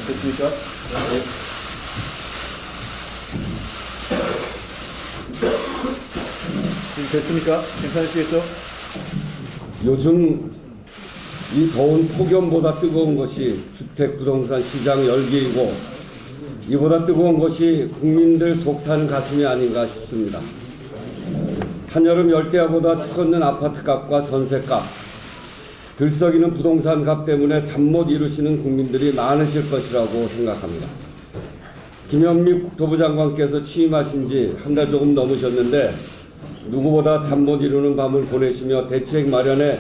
됐습니까? 네. 지금 됐습니까? 괜찮으시겠죠? 요즘 이 더운 폭염보다 뜨거운 것이 주택 부동산 시장 열기이고, 이보다 뜨거운 것이 국민들 속타는 가슴이 아닌가 싶습니다. 한여름 열대야보다 치솟는 아파트값과 전세값, 들썩이는 부동산 값 때문에 잠 못 이루시는 국민들이 많으실 것이라고 생각합니다. 김현미 국토부 장관께서 취임하신 지 한 달 조금 넘으셨는데 누구보다 잠 못 이루는 밤을 보내시며 대책 마련에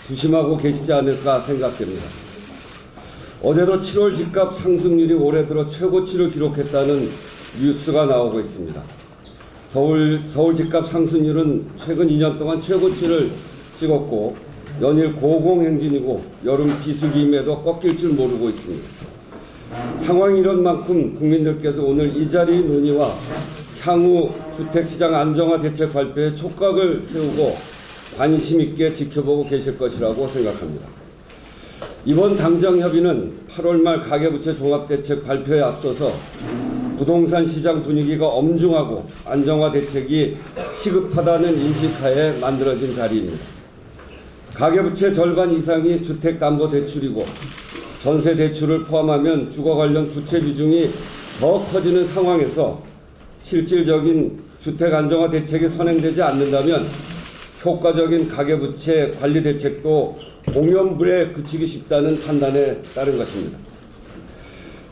부심하고 계시지 않을까 생각됩니다. 어제도 7월 집값 상승률이 올해 들어 최고치를 기록했다는 뉴스가 나오고 있습니다. 서울 집값 상승률은 최근 2년 동안 최고치를 찍었고, 연일 고공행진이고 여름 비수기임에도 꺾일 줄 모르고 있습니다. 상황이 이런 만큼 국민들께서 오늘 이 자리 논의와 향후 주택시장 안정화 대책 발표에 촉각을 세우고 관심 있게 지켜보고 계실 것이라고 생각합니다. 이번 당정협의는 8월 말 가계부채 종합대책 발표에 앞서서 부동산 시장 분위기가 엄중하고 안정화 대책이 시급하다는 인식하에 만들어진 자리입니다. 가계부채 절반 이상이 주택담보대출이고 전세대출을 포함하면 주거 관련 부채 비중이 더 커지는 상황에서 실질적인 주택 안정화 대책이 선행되지 않는다면 효과적인 가계부채 관리 대책도 공연불에 그치기 쉽다는 판단에 따른 것입니다.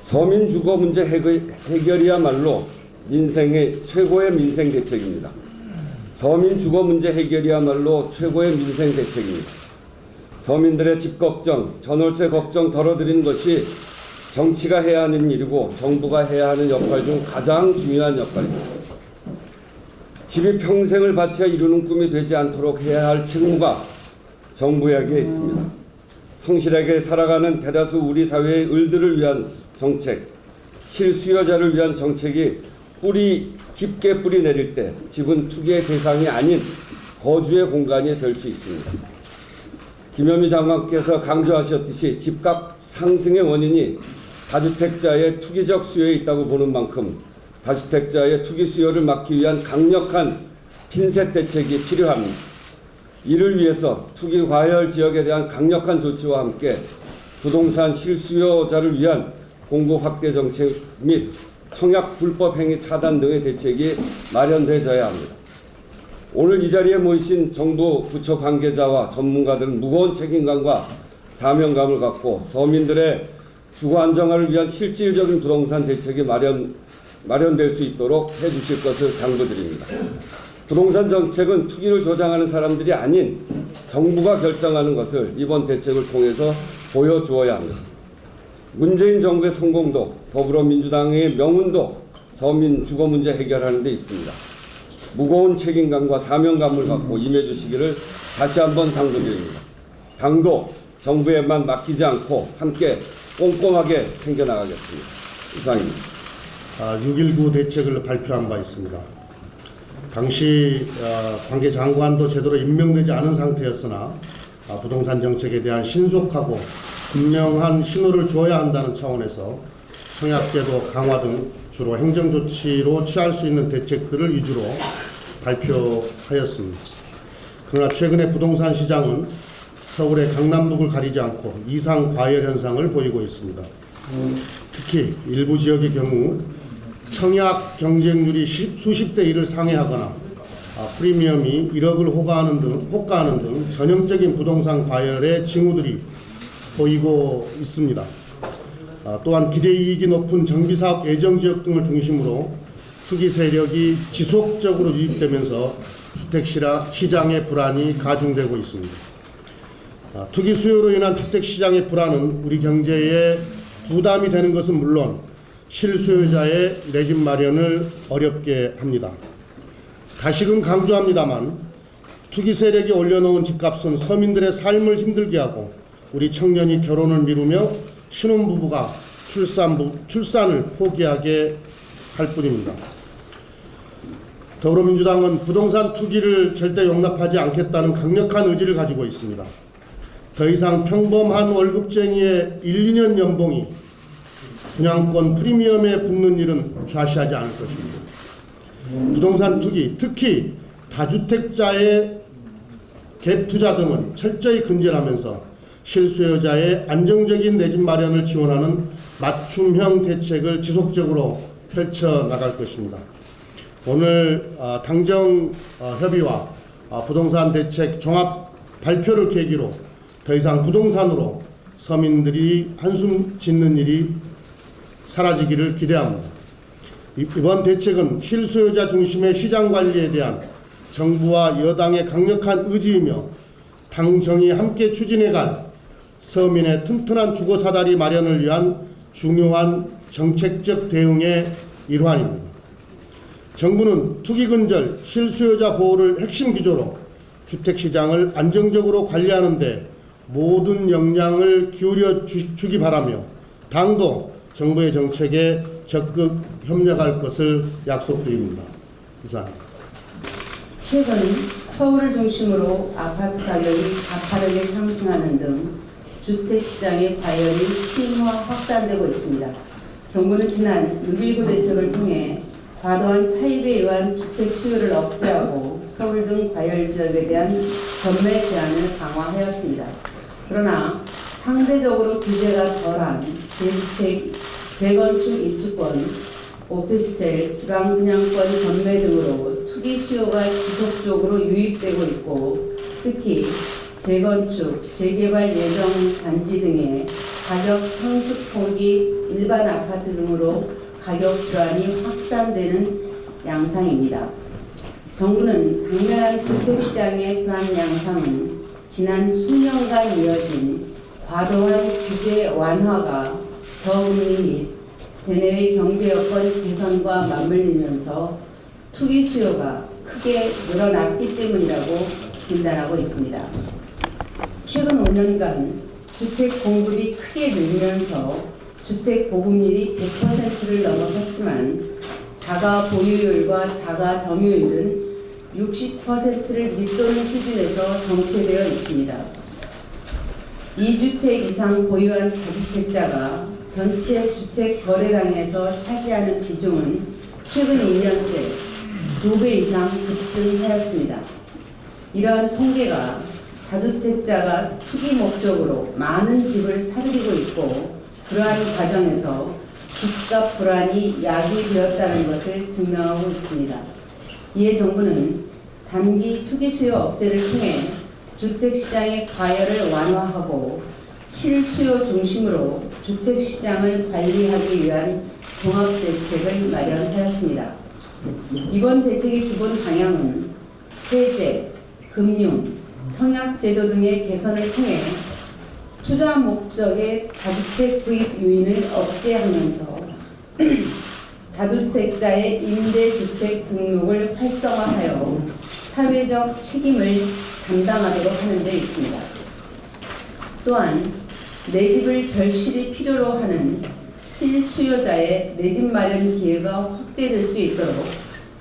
서민 주거 문제 해결이야말로 최고의 민생 대책입니다. 서민 주거 문제 해결이야말로 최고의 민생 대책입니다. 서민들의 집 걱정, 전월세 걱정 덜어드리는 것이 정치가 해야 하는 일이고 정부가 해야 하는 역할 중 가장 중요한 역할입니다. 집이 평생을 바쳐 이루는 꿈이 되지 않도록 해야 할 책무가 정부에게 있습니다. 성실하게 살아가는 대다수 우리 사회의 을들을 위한 정책, 실수요자를 위한 정책이 깊게 뿌리 내릴 때 집은 투기의 대상이 아닌 거주의 공간이 될 수 있습니다. 김현미 장관께서 강조하셨듯이 집값 상승의 원인이 다주택자의 투기적 수요에 있다고 보는 만큼 다주택자의 투기 수요를 막기 위한 강력한 핀셋 대책이 필요합니다. 이를 위해서 투기 과열 지역에 대한 강력한 조치와 함께 부동산 실수요자를 위한 공급 확대 정책 및 청약 불법 행위 차단 등의 대책이 마련되어야 합니다. 오늘 이 자리에 모이신 정부 부처 관계자와 전문가들은 무거운 책임감과 사명감을 갖고 서민들의 주거 안정화를 위한 실질적인 부동산 대책이 마련될 수 있도록 해주실 것을 당부드립니다. 부동산 정책은 투기를 조장하는 사람들이 아닌 정부가 결정하는 것을 이번 대책을 통해서 보여주어야 합니다. 문재인 정부의 성공도 더불어민주당의 명운도 서민 주거 문제 해결하는 데 있습니다. 무거운 책임감과 사명감을 갖고 임해주시기를 다시 한번 당부드립니다. 당도 정부에만 맡기지 않고 함께 꼼꼼하게 챙겨나가겠습니다. 이상입니다. 6.19 대책을 발표한 바 있습니다. 당시 관계 장관도 제대로 임명되지 않은 상태였으나 부동산 정책에 대한 신속하고 분명한 신호를 주어야 한다는 차원에서 청약제도 강화 등 주로 행정조치로 취할 수 있는 대책들을 위주로 발표하였습니다. 그러나 최근에 부동산 시장은 서울의 강남북을 가리지 않고 이상 과열 현상을 보이고 있습니다. 특히 일부 지역의 경우 청약 경쟁률이 수십 대 1을 상회하거나 프리미엄이 1억을 호가하는 등 전형적인 부동산 과열의 징후들이 보이고 있습니다. 또한 기대이익이 높은 정비사업 예정지역 등을 중심으로 투기 세력이 지속적으로 유입되면서 주택시장의 불안이 가중되고 있습니다. 투기 수요로 인한 주택시장의 불안은 우리 경제에 부담이 되는 것은 물론 실수요자의 내 집 마련을 어렵게 합니다. 다시금 강조합니다만 투기 세력이 올려놓은 집값은 서민들의 삶을 힘들게 하고 우리 청년이 결혼을 미루며 신혼부부가 출산을 포기하게 할 뿐입니다. 더불어민주당은 부동산 투기를 절대 용납하지 않겠다는 강력한 의지를 가지고 있습니다. 더 이상 평범한 월급쟁이의 1, 2년 연봉이 분양권 프리미엄에 붙는 일은 좌시하지 않을 것입니다. 부동산 투기, 특히 다주택자의 갭 투자 등은 철저히 근절하면서 실수요자의 안정적인 내 집 마련을 지원하는 맞춤형 대책을 지속적으로 펼쳐나갈 것입니다. 오늘 당정 협의와 부동산 대책 종합 발표를 계기로 더 이상 부동산으로 서민들이 한숨 짓는 일이 사라지기를 기대합니다. 이번 대책은 실수요자 중심의 시장 관리에 대한 정부와 여당의 강력한 의지이며 당정이 함께 추진해갈 서민의 튼튼한 주거사다리 마련을 위한 중요한 정책적 대응의 일환입니다. 정부는 투기 근절, 실수요자 보호를 핵심 기조로 주택시장을 안정적으로 관리하는 데 모든 역량을 기울여 주기 바라며 당도 정부의 정책에 적극 협력할 것을 약속드립니다. 이상입니다. 최근 서울을 중심으로 아파트 가격이 가파르게 상승하는 등 주택시장의 과열이 심화 확산되고 있습니다. 정부는 지난 6.19 대책을 통해 과도한 차입에 의한 주택 수요를 억제하고 서울 등 과열 지역에 대한 전매 제한을 강화하였습니다. 그러나 상대적으로 규제가 덜한 재주택, 재건축 입주권, 오피스텔, 지방 분양권 전매 등으로 투기 수요가 지속적으로 유입되고 있고, 특히 재건축, 재개발 예정 단지 등의 가격 상승폭이 일반 아파트 등으로 가격 불안이 확산되는 양상입니다. 정부는 당면한 주택시장의 불안 양상은 지난 수년간 이어진 과도한 규제 완화가 저금리 및 대내외 경제 여건 개선과 맞물리면서 투기 수요가 크게 늘어났기 때문이라고 진단하고 있습니다. 최근 5년간 주택 공급이 크게 늘면서 주택 보급률이 100%를 넘어섰지만 자가 보유율과 자가 점유율은 60%를 밑도는 수준에서 정체되어 있습니다. 2주택 이상 보유한 다주택자가 전체 주택 거래량에서 차지하는 비중은 최근 2년 새 2배 이상 급증하였습니다. 이러한 통계가 다주택자가 투기 목적으로 많은 집을 사들이고 있고, 그러한 과정에서 집값 불안이 야기되었다는 것을 증명하고 있습니다. 이에 정부는 단기 투기 수요 억제를 통해 주택시장의 과열을 완화하고 실수요 중심으로 주택시장을 관리하기 위한 종합대책을 마련하였습니다. 이번 대책의 기본 방향은 세제, 금융, 청약제도 등의 개선을 통해 투자 목적의 다주택 구입 요인을 억제하면서 다주택자의 임대주택 등록을 활성화하여 사회적 책임을 담당하도록 하는 데 있습니다. 또한 내 집을 절실히 필요로 하는 실수요자의 내 집 마련 기회가 확대될 수 있도록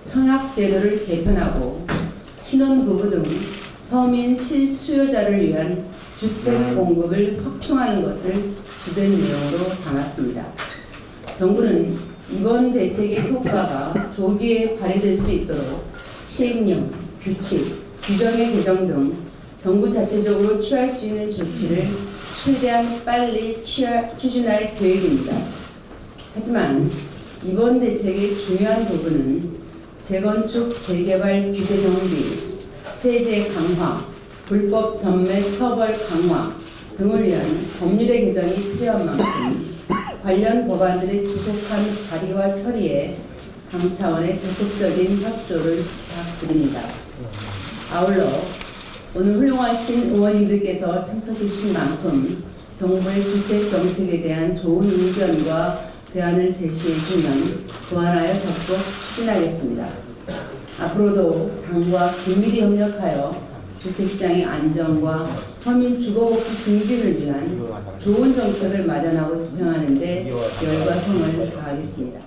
청약제도를 개편하고 신혼부부 등 서민 실수요자를 위한 주택 공급을 확충하는 것을 주된 내용으로 담았습니다. 정부는 이번 대책의 효과가 조기에 발휘될 수 있도록 시행령, 규칙, 규정의 개정 등 정부 자체적으로 취할 수 있는 조치를 최대한 빨리 추진할 계획입니다. 하지만 이번 대책의 중요한 부분은 재건축, 재개발 규제 정비, 세제 강화, 불법 전매 처벌 강화 등을 위한 법률의 개정이 필요한 만큼 관련 법안들의 조속한 발의와 처리에 당 차원의 적극적인 협조를 부탁드립니다. 아울러 오늘 훌륭하신 의원님들께서 참석해 주신 만큼 정부의 주택 정책에 대한 좋은 의견과 대안을 제시해 주면 보완하여 적극 추진하겠습니다. 앞으로도 당과 긴밀히 협력하여 주택시장의 안정과 서민 주거복지 증진을 위한 좋은 정책을 마련하고 수평하는 데 열과 성을 다하겠습니다.